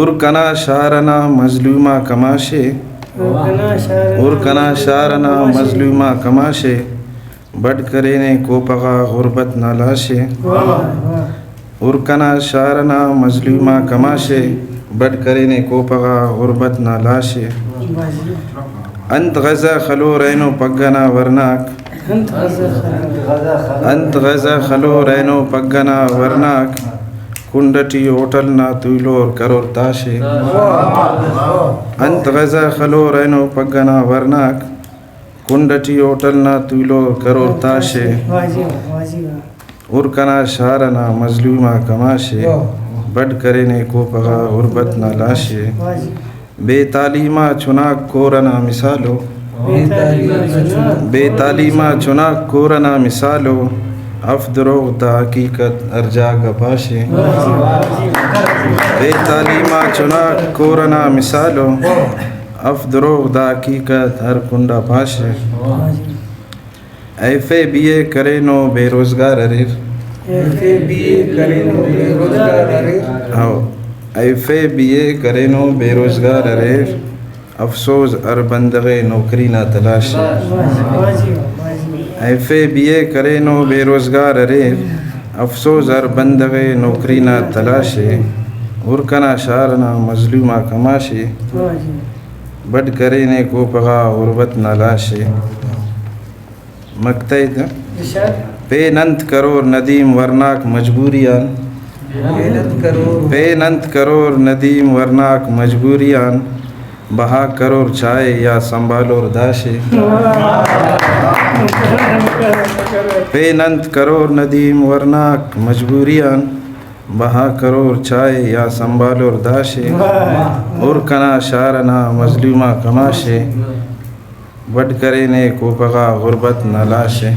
ارکنا شارنا مظلومہ کماشے ارکنا شارنا مظلومہ کماشے بڑھ کرینے کو پغا غربت نالاشے ارکنا شارنا مظلومہ کماشے بڑھ کرینے کو پغا غربت نالاشے انت غزہ خلو رینو پگنا ورناک انت غزہ خلو رینو پگنا ورناک کنڈٹی ہوٹل نہ تویلور کرور تاشے انت غزہ خلو رینو پگنا ورناک کنڈٹی ہوٹل نہ تویلور کرور تاشے ارکنا شارنا مظلومہ کماشے بڑھ کرینے کو پغا غربت نہ لاشے بے تعلیمہ چناک کورنا مثالو بے تعلیمہ چناک کورنا مثالو افدروغ دا حقیقت ارجا گپاشے بے تعلیمہ چناک کورنا مثالو افدروغ دا حقیقت ہر کنڈا پاشے ایفے بیے کرینو بے روزگار اریر ایفے بیے کرینو بے روزگار اریر افسوس ار بندغے نوکری نہ تلاشے ایفے بیے کرینو بے روزگار اریر افسوس ار بندغے نوکری نہ تلاشے ارکنا شارنا مظلومہ کماشے بڑھ کرینے کو پغا غربت نہ لاشے مقتید پے ننت کرور ندیم ورناک مجبوریان پے ننت کرور ندیم ورناک مجبوریان بہا کرور چائے یا سنبھالور داشے پے ننت کرور ندیم ورناک مجبوریان بہا کرور چائے یا سنبھالور داشے ارکنا شارنا مظلومہ کماشے بڑھ کرینے کو پغا غربت نہ لاشے